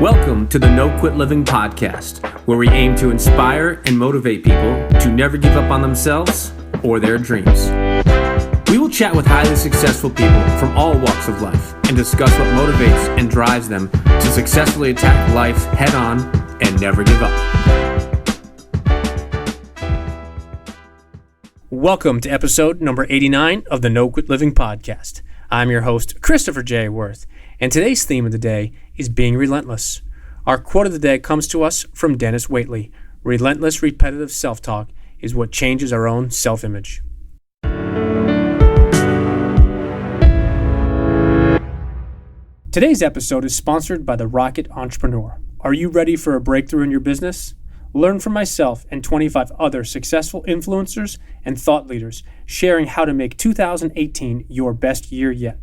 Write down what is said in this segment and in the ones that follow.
Welcome to the No Quit Living podcast, where we aim to inspire and motivate people to never give up on themselves or their dreams. We will chat with highly successful people from all walks of life and discuss what motivates and drives them to successfully attack life head on and never give up. Welcome to episode number 89 of the No Quit Living podcast. I'm your host, Christopher J. Worth, and today's theme of the day is being relentless. Our quote of the day comes to us from Dennis Waitley. Relentless, repetitive self-talk is what changes our own self-image. Today's episode is sponsored by the Rocket Entrepreneur. Are you ready for a breakthrough in your business? Learn from myself and 25 other successful influencers and thought leaders sharing how to make 2018 your best year yet.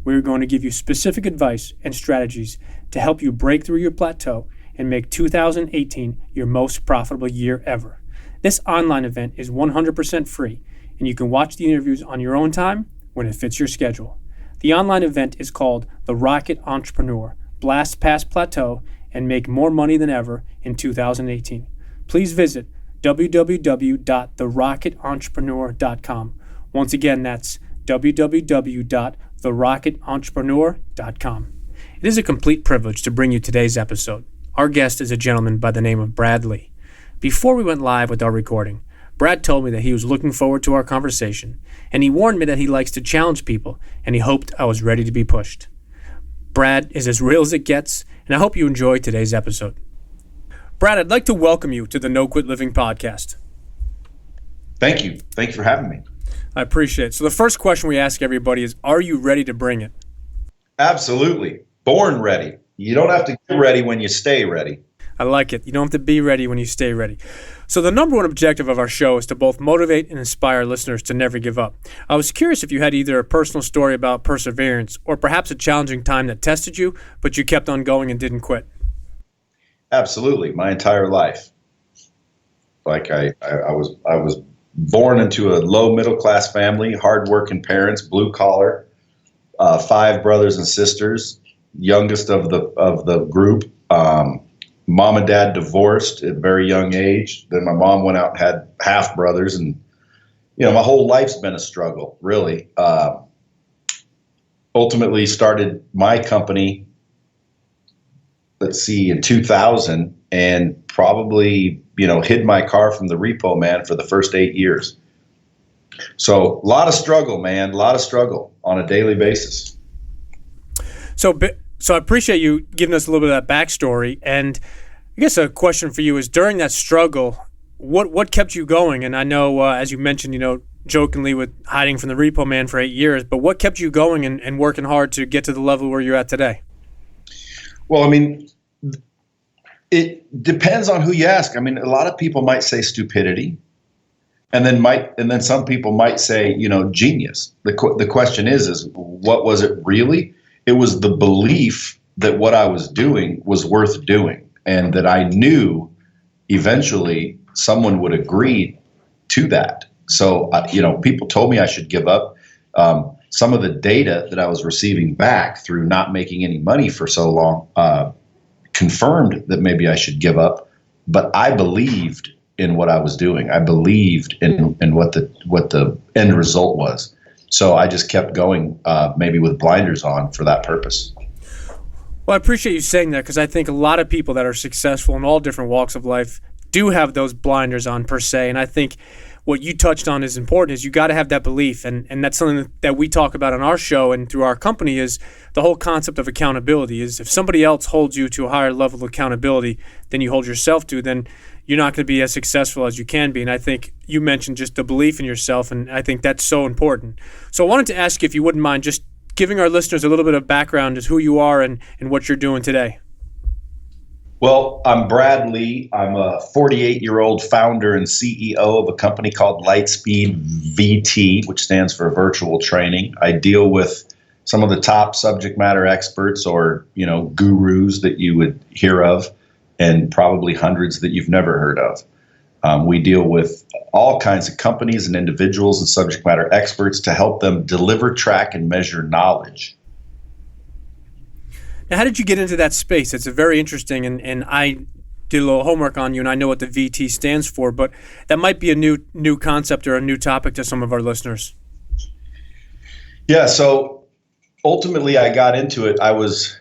We're going to give you specific advice and strategies to help you break through your plateau and make 2018 your most profitable year ever. This online event is 100% free, and you can watch the interviews on your own time when it fits your schedule. The online event is called The Rocket Entrepreneur. Blast past plateau and make more money than ever in 2018. Please visit www.therocketentrepreneur.com. Once again, that's www.therocketentrepreneur.com. It is a complete privilege to bring you today's episode. Our guest is a gentleman by the name of Brad Lee. Before we went live with our recording, Brad told me that he was looking forward to our conversation, and he warned me that he likes to challenge people, and he hoped I was ready to be pushed. Brad is as real as it gets, and I hope you enjoy today's episode. Brad, I'd like to welcome you to the No Quit Living podcast. Thank you. Thank you for having me. I appreciate it. So the first question we ask everybody is, are you ready to bring it? Absolutely. Born ready. You don't have to get ready when you stay ready. I like it. You don't have to be ready when you stay ready. So the number one objective of our show is to both motivate and inspire listeners to never give up. I was curious if you had either a personal story about perseverance or perhaps a challenging time that tested you, but you kept on going and didn't quit. Absolutely. My entire life. Like I was born into a low middle class family, hardworking parents, blue collar, 5 brothers and sisters, youngest of the group. Mom and dad divorced at a very young age. Then my mom went out and had half brothers, and my whole life's been a struggle, really. Ultimately started my company, in 2000, and probably hid my car from the repo man for the first 8 years. So a lot of struggle, man, a lot of struggle on a daily basis. So I appreciate you giving us a little bit of that backstory, and I guess a question for you is, during that struggle, what kept you going? And I know, as you mentioned, jokingly with hiding from the repo man for 8 years, but what kept you going and working hard to get to the level where you're at today? Well, it depends on who you ask. A lot of people might say stupidity, and then some people might say, genius. The question is what was it really? It was the belief that what I was doing was worth doing, and that I knew eventually someone would agree to that. So, people told me I should give up. Some of the data that I was receiving back through not making any money for so long confirmed that maybe I should give up. But I believed in what I was doing. I believed in what the end result was. So I just kept going, maybe with blinders on, for that purpose. Well, I appreciate you saying that, because I think a lot of people that are successful in all different walks of life do have those blinders on, per se. And I think what you touched on is important, is you got to have that belief. And that's something that we talk about on our show and through our company, is the whole concept of accountability. Is if somebody else holds you to a higher level of accountability than you hold yourself to, then you're not going to be as successful as you can be. And I think you mentioned just the belief in yourself, and I think that's so important. So I wanted to ask you, if you wouldn't mind just giving our listeners a little bit of background as who you are and what you're doing today. Well, I'm Brad Lee. I'm a 48-year-old founder and CEO of a company called Lightspeed VT, which stands for Virtual Training. I deal with some of the top subject matter experts, or gurus that you would hear of, and probably hundreds that you've never heard of. We deal with all kinds of companies and individuals and subject matter experts to help them deliver, track, and measure knowledge. Now, how did you get into that space? It's a very interesting, and I did a little homework on you, and I know what the VT stands for, but that might be a new concept or a new topic to some of our listeners. Yeah, so ultimately I got into it. I was,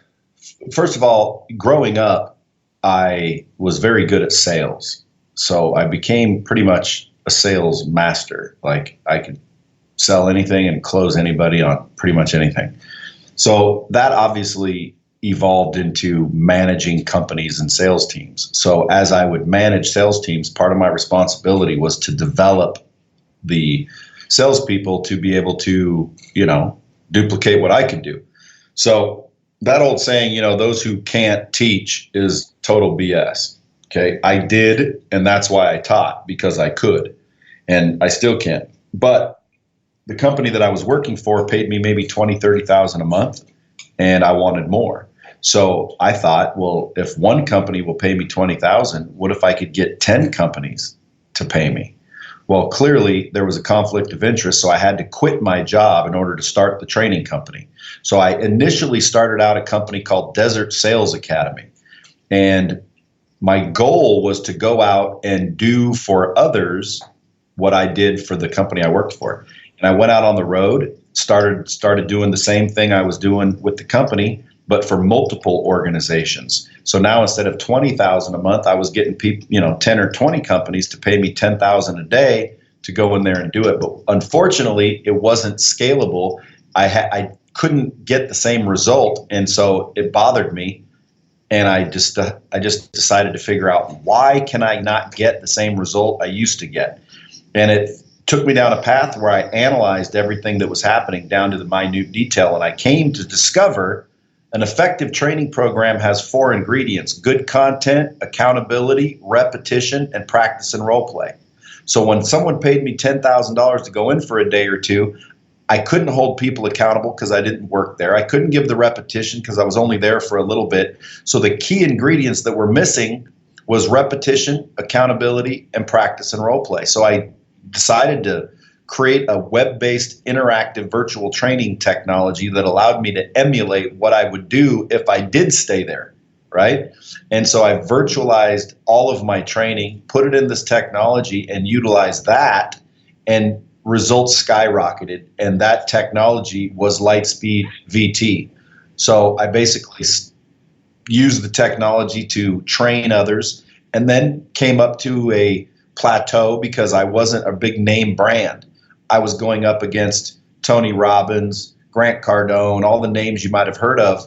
first of all, growing up, I was very good at sales. So I became pretty much a sales master. Like I could sell anything and close anybody on pretty much anything. So that obviously evolved into managing companies and sales teams. So as I would manage sales teams, part of my responsibility was to develop the salespeople to be able to, duplicate what I could do. So that old saying, those who can't teach is total BS. Okay. I did, and that's why I taught, because I could, and I still can. But the company that I was working for paid me maybe 20, 30,000 a month, and I wanted more. So I thought, well, if one company will pay me 20,000, what if I could get 10 companies to pay me? Well, clearly there was a conflict of interest, so I had to quit my job in order to start the training company. So I initially started out a company called Desert Sales Academy. And my goal was to go out and do for others what I did for the company I worked for. And I went out on the road, started doing the same thing I was doing with the company, but for multiple organizations. So now instead of 20,000 a month, I was getting people, 10 or 20 companies to pay me 10,000 a day to go in there and do it. But unfortunately, it wasn't scalable. I couldn't get the same result, and so it bothered me. And I just decided to figure out, why can I not get the same result I used to get? And it took me down a path where I analyzed everything that was happening down to the minute detail, and I came to discover an effective training program has 4 ingredients: good content, accountability, repetition, and practice and role play. So when someone paid me $10,000 to go in for a day or two, I couldn't hold people accountable because I didn't work there. I couldn't give the repetition because I was only there for a little bit. So the key ingredients that were missing was repetition, accountability, and practice and role play. So I decided to create a web-based interactive virtual training technology that allowed me to emulate what I would do if I did stay there, right? And so I virtualized all of my training, put it in this technology, and utilized that, and results skyrocketed. And that technology was Lightspeed VT. So I basically used the technology to train others, and then came up to a plateau because I wasn't a big name brand. I was going up against Tony Robbins, Grant Cardone, all the names you might have heard of,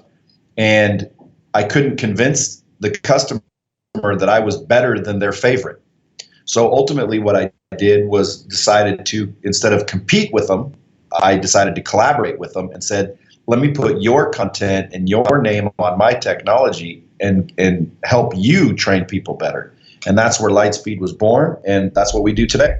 and I couldn't convince the customer that I was better than their favorite. So ultimately what I did was decided to, instead of compete with them, I decided to collaborate with them and said, let me put your content and your name on my technology and help you train people better. And that's where Lightspeed was born, and that's what we do today.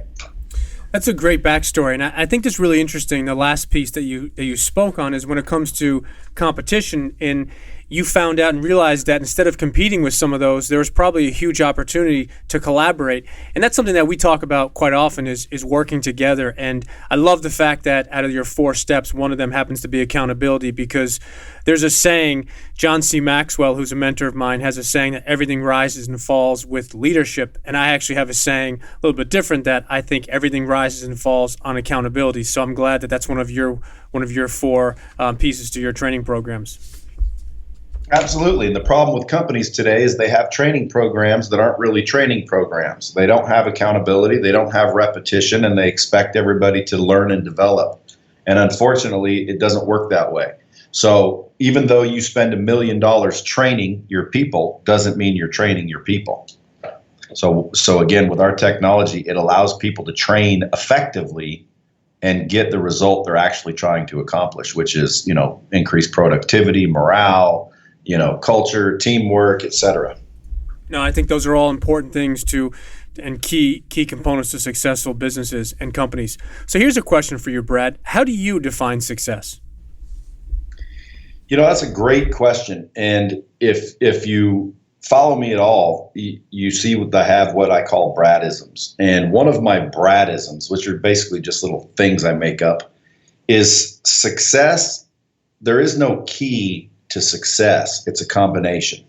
That's a great backstory, and I think that's really interesting. The last piece that you spoke on is when it comes to competition, and you found out and realized that instead of competing with some of those, there was probably a huge opportunity to collaborate. And that's something that we talk about quite often is working together. And I love the fact that out of your 4 steps, one of them happens to be accountability, because there's a saying, John C. Maxwell, who's a mentor of mine, has a saying that everything rises and falls with leadership. And I actually have a saying a little bit different, that I think everything rises and falls on accountability. So I'm glad that that's one of your 4 pieces to your training programs. Absolutely. And the problem with companies today is they have training programs that aren't really training programs. They don't have accountability, they don't have repetition, and they expect everybody to learn and develop. And unfortunately, it doesn't work that way. So even though you spend $1 million training your people, doesn't mean you're training your people. So again, with our technology, it allows people to train effectively and get the result they're actually trying to accomplish, which is, increased productivity, morale, culture, teamwork, etc. No, I think those are all important things and key components to successful businesses and companies. So here's a question for you, Brad. How do you define success? That's a great question. And if you follow me at all, you see I have what I call Bradisms. And one of my Bradisms, which are basically just little things I make up, is success. There is no key to success. It's a combination.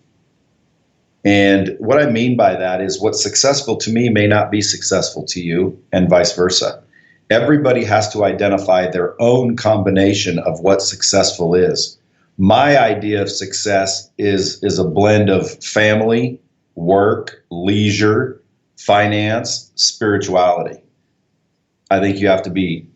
And what I mean by that is what's successful to me may not be successful to you, and vice versa. Everybody has to identify their own combination of what successful is. My idea of success is a blend of family, work, leisure, finance, spirituality. I think you have to be,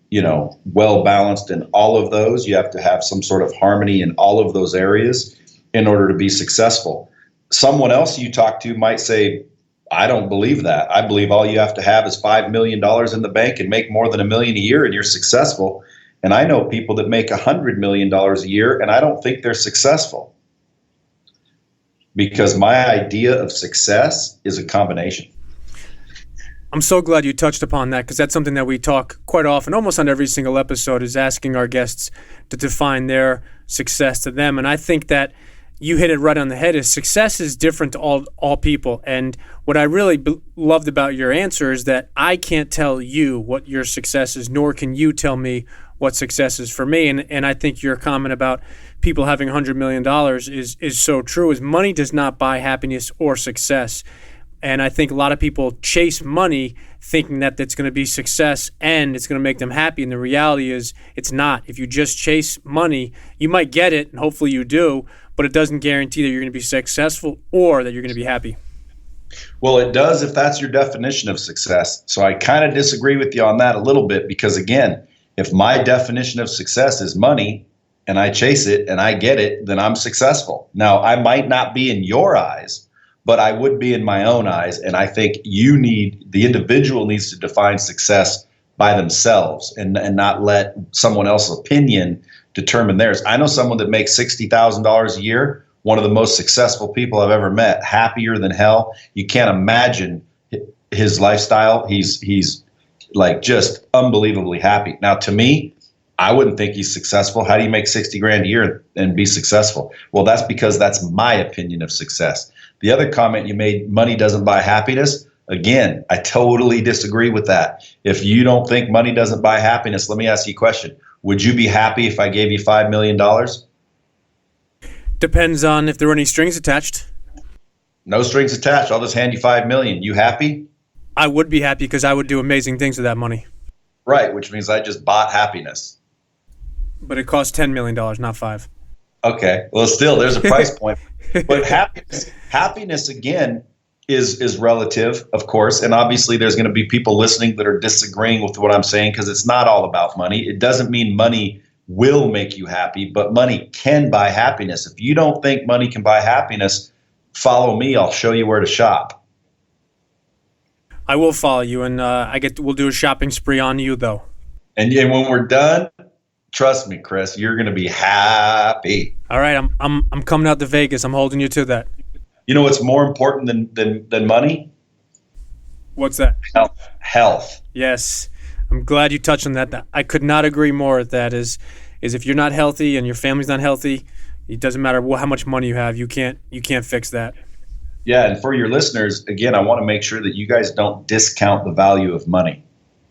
well balanced in all of those. You have to have some sort of harmony in all of those areas in order to be successful. Someone else you talk to might say, I don't believe that. I believe all you have to have is $5 million in the bank and make more than $1 million a year and you're successful. And I know people that make $100 million a year and I don't think they're successful. Because my idea of success is a combination. I'm so glad you touched upon that, because that's something that we talk quite often, almost on every single episode, is asking our guests to define their success to them. And I think that you hit it right on the head. Is success is different to all people. And what I really loved about your answer is that I can't tell you what your success is, nor can you tell me what success is for me. And I think your comment about people having $100 million is so true. Is money does not buy happiness or success. And I think a lot of people chase money thinking that it's going to be success and it's going to make them happy. And the reality is it's not. If you just chase money, you might get it, and hopefully you do, but it doesn't guarantee that you're going to be successful or that you're going to be happy. Well, it does if that's your definition of success. So I kind of disagree with you on that a little bit, because again, if my definition of success is money and I chase it and I get it, then I'm successful. Now, I might not be in your eyes, but I would be in my own eyes. And I think the individual needs to define success by themselves and not let someone else's opinion determine theirs. I know someone that makes $60,000 a year, one of the most successful people I've ever met, happier than hell. You can't imagine his lifestyle. He's like just unbelievably happy. Now, to me, I wouldn't think he's successful. How do you make 60 grand a year and be successful? Well, that's because that's my opinion of success. The other comment you made, money doesn't buy happiness. Again, I totally disagree with that. If you don't think money doesn't buy happiness, let me ask you a question. Would you be happy if I gave you $5 million? Depends on if there were any strings attached. No strings attached. I'll just hand you $5 million. You happy? I would be happy because I would do amazing things with that money. Right, which means I just bought happiness. But it costs $10 million, not $5. Okay. Well, still, there's a price point. But happiness again, is relative, of course. And obviously, there's going to be people listening that are disagreeing with what I'm saying, because it's not all about money. It doesn't mean money will make you happy, but money can buy happiness. If you don't think money can buy happiness, follow me. I'll show you where to shop. I will follow you, and we'll do a shopping spree on you, though. And when we're done, trust me, Chris, you're going to be happy. All right, I'm coming out to Vegas. I'm holding you to that. You know what's more important than money? What's that? Health. Yes, I'm glad you touched on that. I could not agree more. That is if you're not healthy and your family's not healthy, it doesn't matter how much money you have. You can't fix that. Yeah, and for your listeners, again, I want to make sure that you guys don't discount the value of money.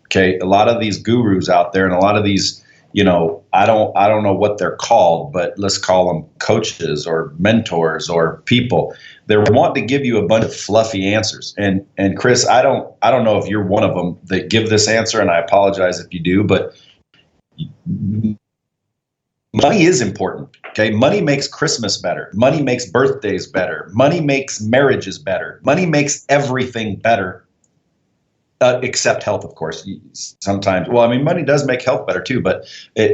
Okay, a lot of these gurus out there, and a lot of these, I don't know what they're called, but let's call them coaches or mentors or people. They want to give you a bunch of fluffy answers. And Chris, I don't know if you're one of them that give this answer, and I apologize if you do, but money is important. Okay, money makes Christmas better. Money makes birthdays better. Money makes marriages better. Money makes everything better. Except health, of course. Sometimes, money does make health better too. But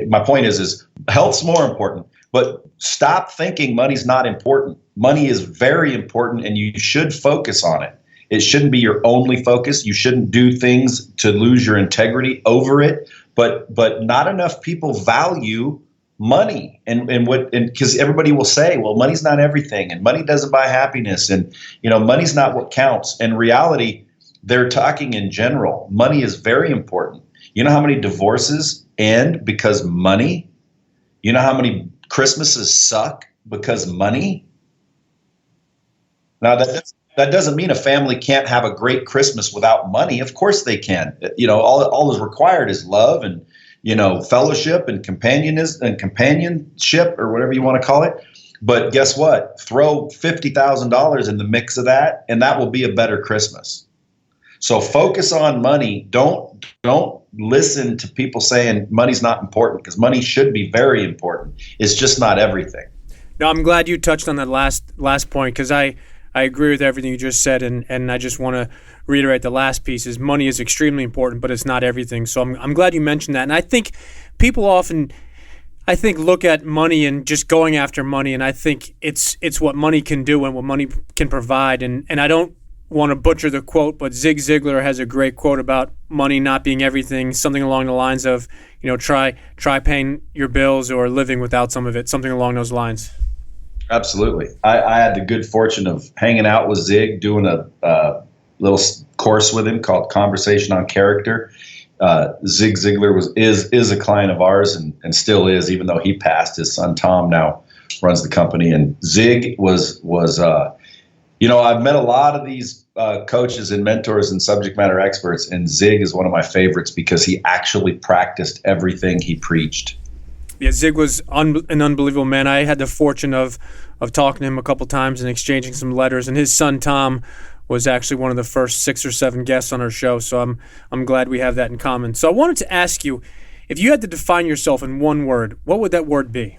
my point is health's more important. But stop thinking money's not important. Money is very important, and you should focus on it. It shouldn't be your only focus. You shouldn't do things to lose your integrity over it. But not enough people value money, and because everybody will say, well, money's not everything, and money doesn't buy happiness, and money's not what counts. In reality, they're talking in general. Money is very important. You know how many divorces end because money? You know how many Christmases suck because money? Now that doesn't mean a family can't have a great Christmas without money. Of course they can. All is required is love and fellowship and companionship, or whatever you want to call it. But guess what? Throw $50,000 in the mix of that, and that will be a better Christmas. So focus on money. Don't listen to people saying money's not important, because money should be very important. It's just not everything. No, I'm glad you touched on that last point, because I agree with everything you just said, and I just want to reiterate the last piece is money is extremely important, but it's not everything. So I'm glad you mentioned that. And I think people often look at money and just going after money, and I think it's what money can do and what money can provide. And I don't want to butcher the quote, but Zig Ziglar has a great quote about money not being everything, something along the lines of, try paying your bills or living without some of it, something along those lines. Absolutely. I had the good fortune of hanging out with Zig, doing a little course with him called Conversation on Character. Zig Ziglar is a client of ours and still is, even though he passed. His son Tom now runs the company. And Zig was I've met a lot of these coaches and mentors and subject matter experts, and Zig is one of my favorites because he actually practiced everything he preached. Yeah, Zig was an unbelievable man. I had the fortune of talking to him a couple times and exchanging some letters, and his son Tom was actually one of the first 6 or 7 guests on our show, so I'm glad we have that in common. So I wanted to ask you, if you had to define yourself in one word, what would that word be?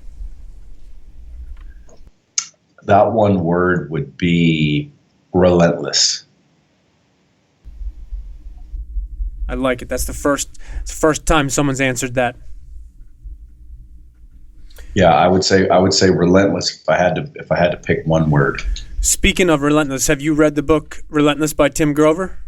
That one word would be relentless. I like it. It's the first time someone's answered that. Yeah, I would say relentless if I had to pick one word. Speaking of relentless, have you read the book Relentless by Tim Grover?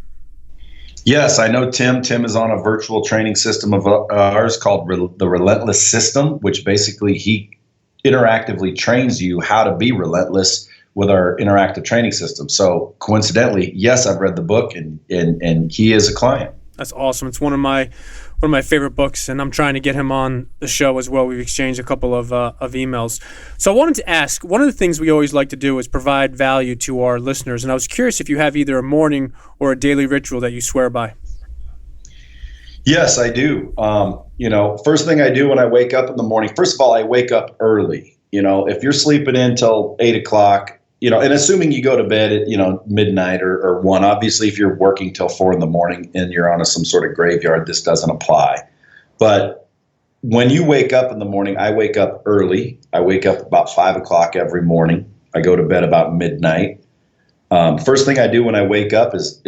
Yes, I know Tim. Tim is on a virtual training system of ours called the Relentless System, which basically he interactively trains you how to be relentless with our interactive training system. So coincidentally, yes, I've read the book and he is a client. That's awesome. It's one of my favorite books, and I'm trying to get him on the show as well. We've exchanged a couple of emails. So I wanted to ask, one of the things we always like to do is provide value to our listeners, and I was curious if you have either a morning or a daily ritual that you swear by. Yes, I do. First thing I do when I wake up in the morning, first of all, I wake up early. If you're sleeping in till 8 o'clock, and assuming you go to bed at, midnight or 1, obviously if you're working till 4 in the morning and you're on some sort of graveyard, this doesn't apply. But when you wake up in the morning, I wake up early. I wake up about 5 o'clock every morning. I go to bed about midnight. First thing I do when I wake up is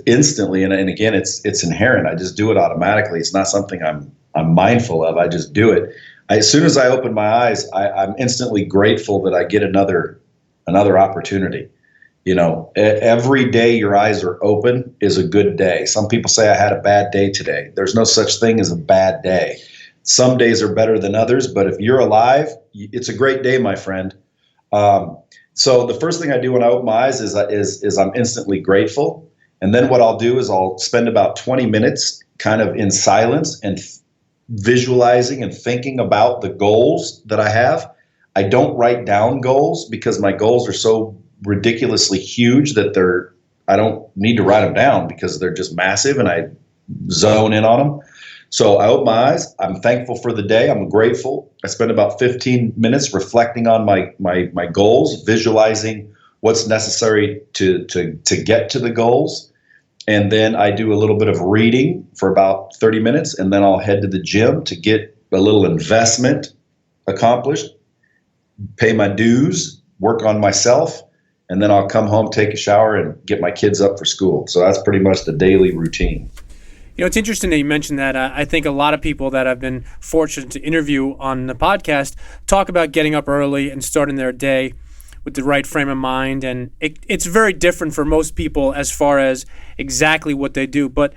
instantly, and again, it's inherent. I just do it automatically. It's not something I'm mindful of. I just do it. As soon as I open my eyes, I'm instantly grateful that I get another opportunity. Every day your eyes are open is a good day. Some people say I had a bad day today. There's no such thing as a bad day. Some days are better than others, but if you're alive, it's a great day, my friend. So the first thing I do when I open my eyes is I'm instantly grateful. And then what I'll do is I'll spend about 20 minutes kind of in silence and visualizing and thinking about the goals that I have. I don't write down goals because my goals are so ridiculously huge that I don't need to write them down because they're just massive and I zone in on them. So I open my eyes. I'm thankful for the day. I'm grateful. I spend about 15 minutes reflecting on my goals, visualizing what's necessary to get to the goals. And then I do a little bit of reading for about 30 minutes, and then I'll head to the gym to get a little investment accomplished, pay my dues, work on myself, and then I'll come home, take a shower, and get my kids up for school. So that's pretty much the daily routine. It's interesting that you mentioned that. I think a lot of people that I've been fortunate to interview on the podcast talk about getting up early and starting their day with the right frame of mind. And it's very different for most people as far as exactly what they do. But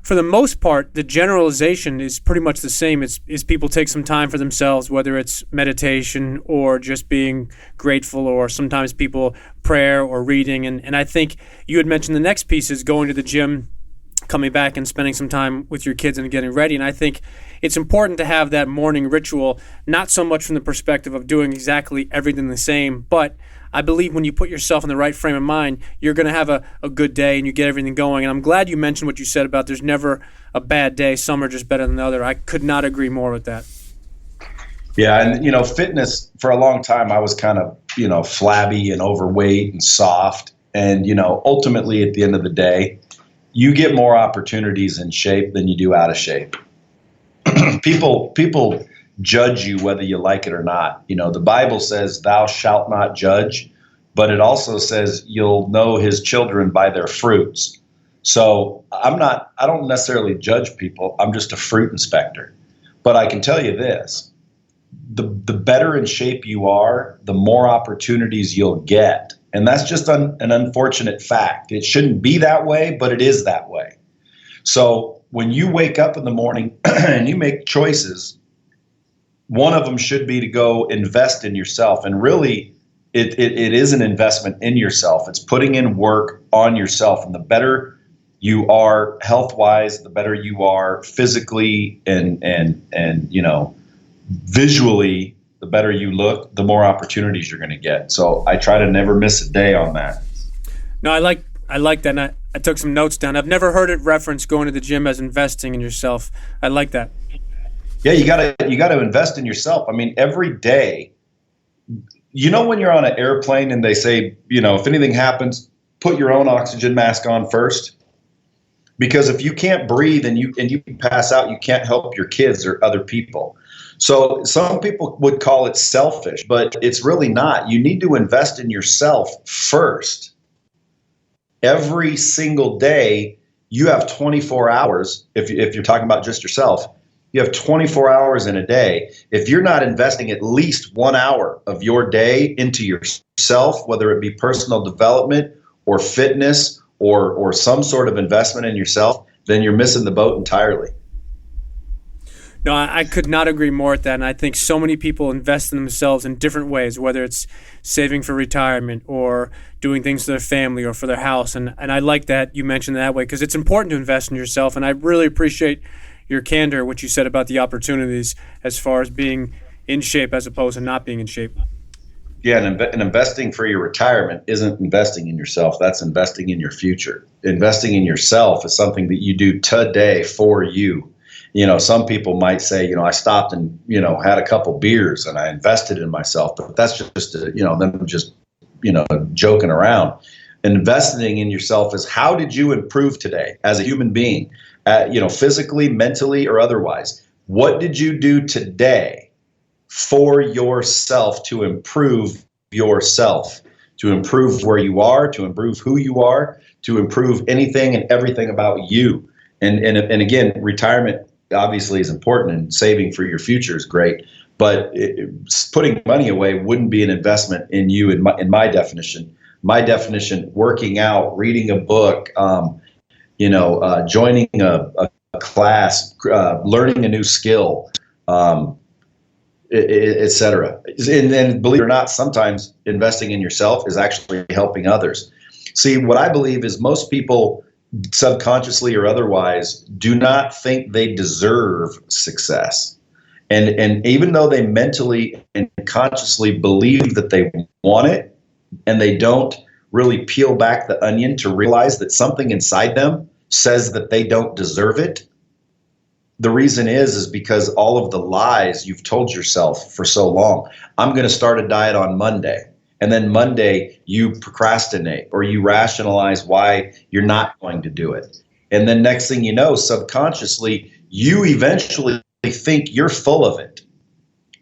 for the most part, the generalization is pretty much the same. Is people take some time for themselves, whether it's meditation or just being grateful, or sometimes people prayer or reading. And I think you had mentioned the next piece is going to the gym, coming back and spending some time with your kids and getting ready. And I think it's important to have that morning ritual, not so much from the perspective of doing exactly everything the same, but I believe when you put yourself in the right frame of mind, you're going to have a good day and you get everything going. And I'm glad you mentioned what you said about there's never a bad day. Some are just better than the other. I could not agree more with that. Yeah, and fitness for a long time, I was kind of, flabby and overweight and soft. And, ultimately at the end of the day, you get more opportunities in shape than you do out of shape. People judge you whether you like it or not. The Bible says, "Thou shalt not judge," but it also says you'll know his children by their fruits. So I don't necessarily judge people. I'm just a fruit inspector. But I can tell you this, the better in shape you are, the more opportunities you'll get. And that's just an unfortunate fact. It shouldn't be that way, but it is that way. So when you wake up in the morning and you make choices, one of them should be to go invest in yourself. And really, it is an investment in yourself. It's putting in work on yourself. And the better you are health-wise, the better you are physically and visually, the better you look, the more opportunities you're going to get. So I try to never miss a day on that. No, I like that. And I took some notes down. I've never heard it referenced going to the gym as investing in yourself. I like that. Yeah, you gotta invest in yourself. I mean, every day, when you're on an airplane and they say, if anything happens, put your own oxygen mask on first. Because if you can't breathe and you pass out, you can't help your kids or other people. So some people would call it selfish, but it's really not. You need to invest in yourself first. Every single day, you have 24 hours. If you're talking about just yourself, you have 24 hours in a day. If you're not investing at least 1 hour of your day into yourself, whether it be personal development or fitness or some sort of investment in yourself, then you're missing the boat entirely. No, I could not agree more with that. And I think so many people invest in themselves in different ways, whether it's saving for retirement or doing things for their family or for their house. And I like that you mentioned that way because it's important to invest in yourself. And I really appreciate your candor, what you said about the opportunities as far as being in shape as opposed to not being in shape. Yeah, and investing for your retirement isn't investing in yourself. That's investing in your future. Investing in yourself is something that you do today for you. Some people might say, I stopped and, had a couple beers and I invested in myself, but that's just, them just, joking around. Investing in yourself is how did you improve today as a human being, physically, mentally, or otherwise? What did you do today for yourself to improve yourself, to improve where you are, to improve who you are, to improve anything and everything about you? And again, retirement obviously is important, and saving for your future is great. But putting money away wouldn't be an investment in you. In my definition, working out, reading a book, joining a class, learning a new skill, et cetera. And believe it or not, sometimes investing in yourself is actually helping others. See, what I believe is most people, subconsciously or otherwise, do not think they deserve success. And even though they mentally and consciously believe that they want it, and they don't really peel back the onion to realize that something inside them says that they don't deserve it, the reason is because all of the lies you've told yourself for so long. I'm going to start a diet on Monday. And then Monday you procrastinate or you rationalize why you're not going to do it. And then next thing you know, subconsciously, you eventually think you're full of it.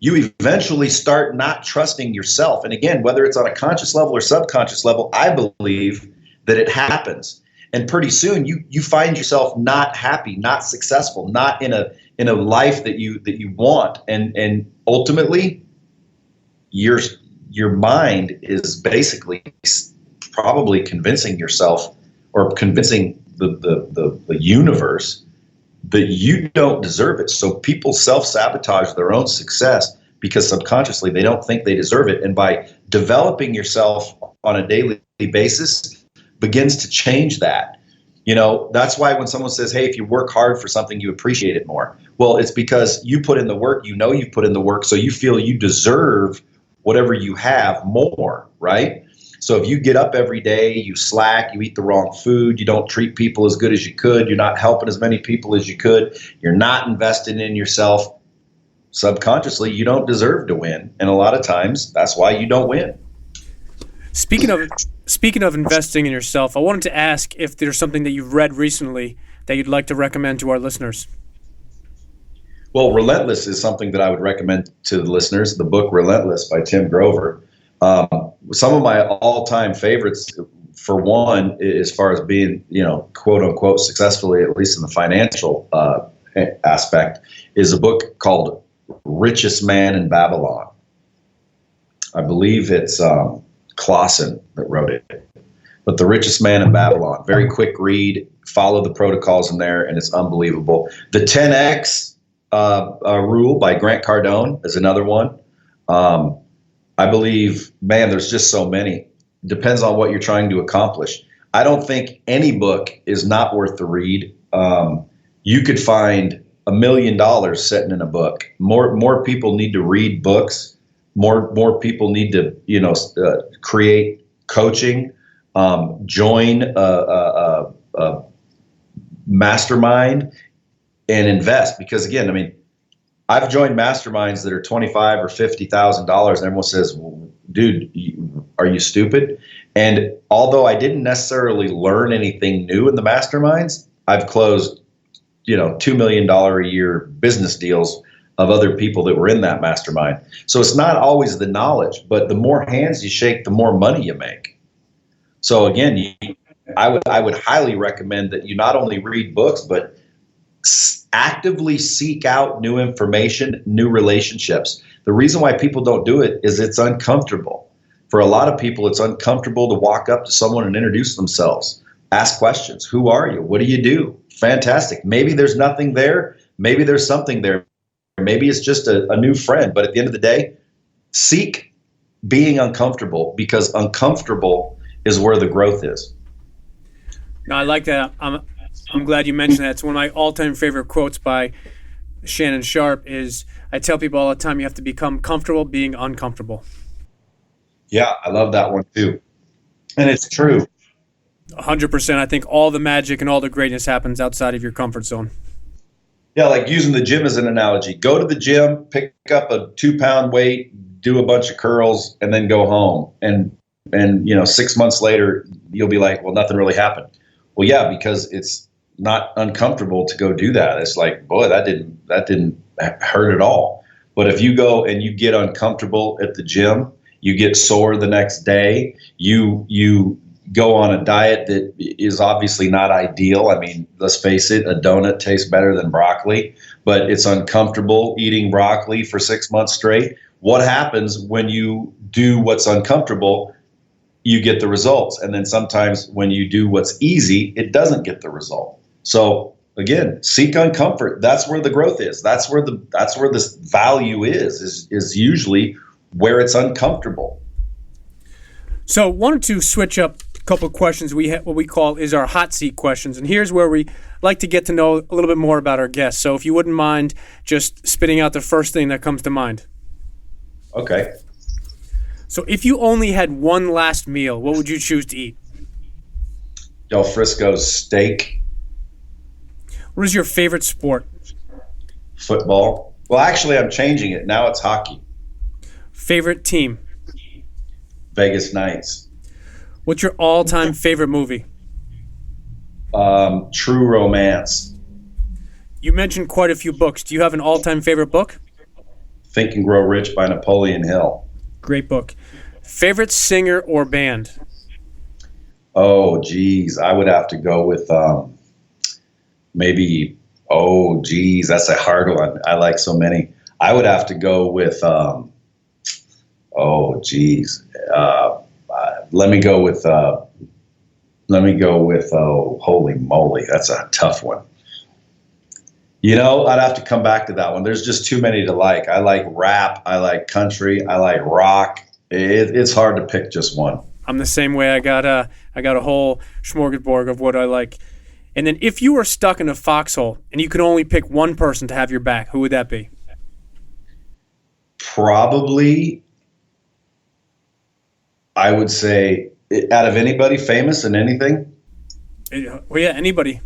You eventually start not trusting yourself. And again, whether it's on a conscious level or subconscious level, I believe that it happens. And pretty soon you find yourself not happy, not successful, not in a life that you want. And ultimately your mind is basically probably convincing yourself or convincing the universe that you don't deserve it. So people self-sabotage their own success because subconsciously they don't think they deserve it. And by developing yourself on a daily basis begins to change that. That's why when someone says, hey, if you work hard for something, you appreciate it more. Well, it's because you put in the work, you've put in the work, so you feel you deserve whatever you have more, right? So if you get up every day, you slack, you eat the wrong food, you don't treat people as good as you could, you're not helping as many people as you could, you're not investing in yourself, subconsciously you don't deserve to win. And a lot of times that's why you don't win. Speaking of investing in yourself, I wanted to ask if there's something that you've read recently that you'd like to recommend to our listeners. Well, Relentless is something that I would recommend to the listeners. The book Relentless by Tim Grover. Some of my all-time favorites, for one, as far as being, quote unquote, successfully, at least in the financial aspect, is a book called Richest Man in Babylon. I believe it's Clausen that wrote it. But The Richest Man in Babylon, very quick read, follow the protocols in there, and it's unbelievable. The 10X Rule by Grant Cardone is another one. I believe, man, there's just so many. Depends on what you're trying to accomplish. I don't think any book is not worth the read. You could find $1 million sitting in a book. More people need to read books. More people need to, create coaching, join a mastermind, and invest. Because again, I've joined masterminds that are $25,000 or $50,000, and everyone says, well, "Dude, are you stupid?" And although I didn't necessarily learn anything new in the masterminds, I've closed, $2 million a year business deals of other people that were in that mastermind. So it's not always the knowledge, but the more hands you shake, the more money you make. So again, I would highly recommend that you not only read books, but actively seek out new information, new relationships. The reason why people don't do it is it's uncomfortable. For a lot of people, it's uncomfortable to walk up to someone and introduce themselves, ask questions. Who are you? What do you do? Fantastic. Maybe there's nothing there. Maybe there's something there. Maybe it's just a new friend. But at the end of the day, seek being uncomfortable, because uncomfortable is where the growth is. No, I like that. I'm glad you mentioned that. It's one of my all-time favorite quotes by Shannon Sharp is, I tell people all the time, you have to become comfortable being uncomfortable. Yeah, I love that one too. And it's true. 100%. I think all the magic and all the greatness happens outside of your comfort zone. Yeah, like using the gym as an analogy. Go to the gym, pick up a 2-pound weight, do a bunch of curls, and then go home. And 6 months later, you'll be like, well, nothing really happened. Well, yeah, because it's not uncomfortable to go do that. It's like, boy, that didn't hurt at all. But if you go and you get uncomfortable at the gym, you get sore the next day, you go on a diet that is obviously not ideal. Let's face it, a donut tastes better than broccoli, but it's uncomfortable eating broccoli for 6 months straight. What happens when you do what's uncomfortable? You get the results. And then sometimes when you do what's easy, it doesn't get the result. So again, seek uncomfort. That's where the growth is. That's where this value is usually where it's uncomfortable. So wanted to switch up a couple of questions. We have what we call is our hot seat questions. And here's where we like to get to know a little bit more about our guests. So if you wouldn't mind just spitting out the first thing that comes to mind. Okay. So if you only had one last meal, what would you choose to eat? Del Frisco's steak. What is your favorite sport? Football. Well, actually, I'm changing it. Now it's hockey. Favorite team? Vegas Knights. What's your all-time favorite movie? True Romance. You mentioned quite a few books. Do you have an all-time favorite book? Think and Grow Rich by Napoleon Hill. Great book. Favorite singer or band? Oh, geez. I would have to go with that's a hard one. I like so many. I would have to go with, let me go with, holy moly, that's a tough one. I'd have to come back to that one. There's just too many to like. I like rap. I like country. I like rock. It's hard to pick just one. I'm the same way. I got a whole smorgasbord of what I like. And then if you were stuck in a foxhole and you could only pick one person to have your back, who would that be? Probably, I would say, out of anybody famous in anything? Well, yeah, anybody.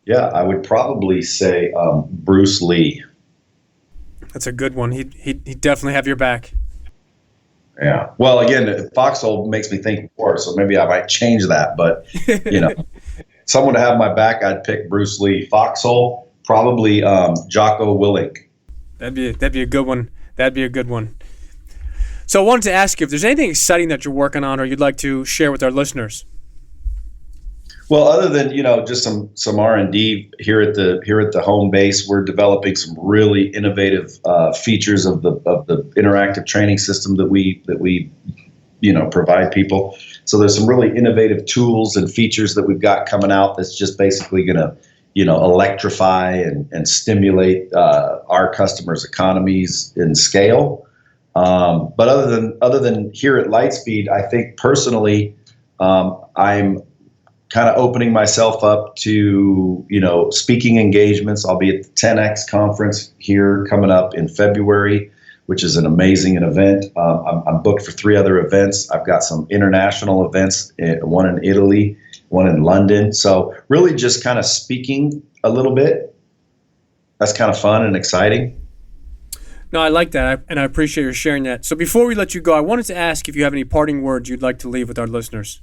Yeah, I would probably say Bruce Lee. That's a good one. He'd definitely have your back. Yeah. Well, again, Foxhole makes me think more, so maybe I might change that. But someone to have my back, I'd pick Bruce Lee. Foxhole, probably Jocko Willink. That'd be a good one. That'd be a good one. So I wanted to ask you if there's anything exciting that you're working on or you'd like to share with our listeners. Well, other than just some R&D here at the home base, we're developing some really innovative features of the interactive training system that we provide people. So there's some really innovative tools and features that we've got coming out that's just basically going to electrify and stimulate our customers' economies in scale. But other than here at Lightspeed, I think personally, I'm kind of opening myself up to, speaking engagements. I'll be at the 10X conference here coming up in February, which is an amazing event. I'm booked for 3 other events. I've got some international events, one in Italy, one in London. So really just kind of speaking a little bit. That's kind of fun and exciting. No, I like that, and I appreciate your sharing that. So before we let you go, I wanted to ask if you have any parting words you'd like to leave with our listeners.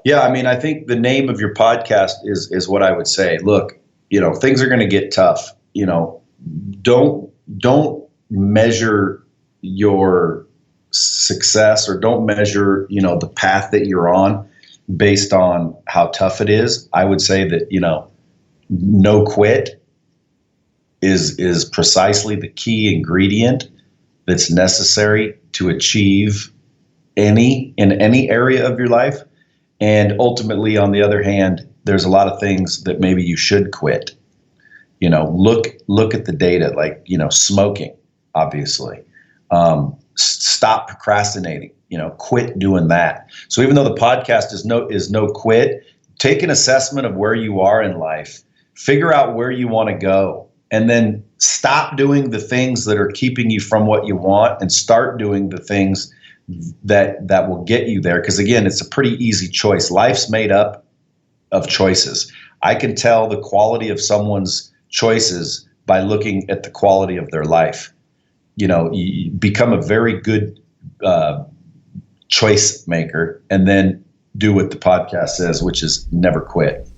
Yeah, I mean, I think the name of your podcast is what I would say. Look, things are going to get tough. Don't measure your success or don't measure, the path that you're on based on how tough it is. I would say that, no quit is precisely the key ingredient that's necessary to achieve in any area of your life. And ultimately, on the other hand, there's a lot of things that maybe you should quit. Look at the data, like, smoking, obviously. Stop procrastinating, quit doing that. So even though the podcast is no quit, take an assessment of where you are in life, figure out where you want to go, and then stop doing the things that are keeping you from what you want and start doing the things that will get you there. Because again, it's a pretty easy choice. Life's made up of choices. I can tell the quality of someone's choices by looking at the quality of their life. You become a very good choice maker and then do what the podcast says, which is never quit.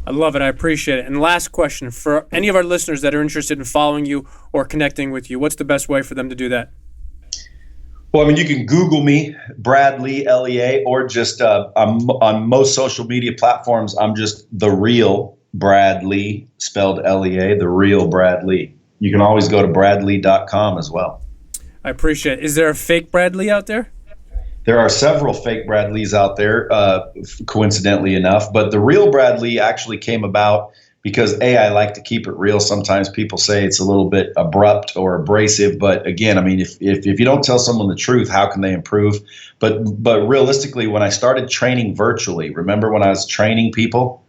I love it. I appreciate it. And last question, for any of our listeners that are interested in following you or connecting with you, what's the best way for them to do that? Well, I mean, you can Google me, Brad Lee, LEA, or just I'm on most social media platforms. I'm just The Real Brad Lee, spelled LEA, The Real Brad Lee. You can always go to bradlee.com as well. I appreciate it. Is there a fake Brad Lee out there? There are several fake Brad Lees out there, coincidentally enough. But the real Brad Lee actually came about because, I like to keep it real. Sometimes people say it's a little bit abrupt or abrasive. But again, I mean, if you don't tell someone the truth, how can they improve? But realistically, when I started training virtually, remember when I was training people,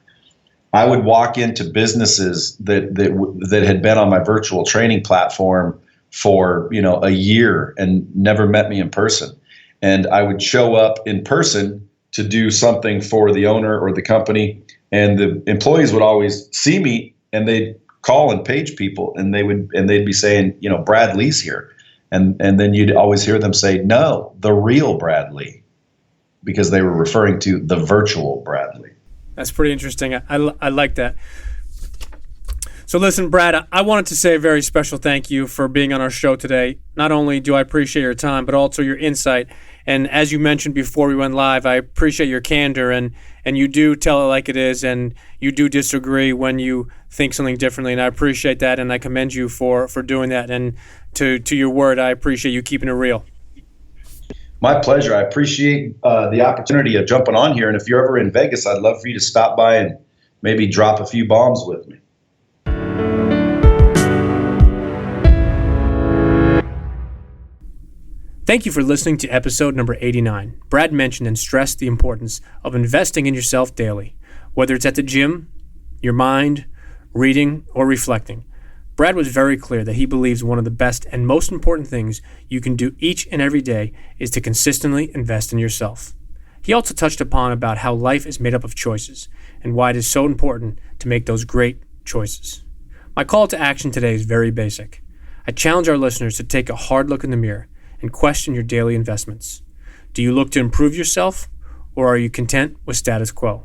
I would walk into businesses that had been on my virtual training platform for a year and never met me in person. And I would show up in person to do something for the owner or the company. And the employees would always see me and they'd call and page people and they'd be saying, Brad Lee's here. And then you'd always hear them say, no, the real Brad Lee, because they were referring to the virtual Brad Lee. That's pretty interesting. I like that. So listen, Brad, I wanted to say a very special thank you for being on our show today. Not only do I appreciate your time, but also your insight. And as you mentioned before we went live, I appreciate your candor and you do tell it like it is and you do disagree when you think something differently. And I appreciate that and I commend you for doing that. And to your word, I appreciate you keeping it real. My pleasure. I appreciate the opportunity of jumping on here. And if you're ever in Vegas, I'd love for you to stop by and maybe drop a few bombs with me. Thank you for listening to episode number 89. Brad mentioned and stressed the importance of investing in yourself daily, whether it's at the gym, your mind, reading, or reflecting. Brad was very clear that he believes one of the best and most important things you can do each and every day is to consistently invest in yourself. He also touched upon about how life is made up of choices and why it is so important to make those great choices. My call to action today is very basic. I challenge our listeners to take a hard look in the mirror and question your daily investments. Do you look to improve yourself, or are you content with status quo?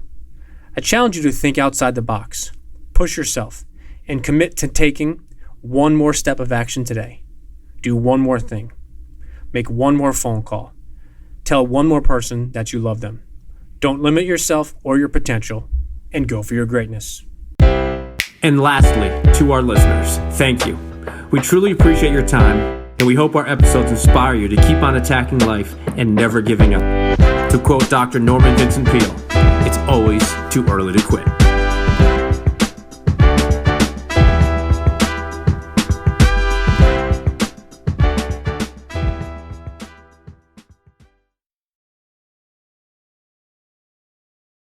I challenge you to think outside the box, push yourself, and commit to taking one more step of action today. Do one more thing. Make one more phone call. Tell one more person that you love them. Don't limit yourself or your potential, and go for your greatness. And lastly, to our listeners, thank you. We truly appreciate your time, and we hope our episodes inspire you to keep on attacking life and never giving up. To quote Dr. Norman Vincent Peale, it's always too early to quit.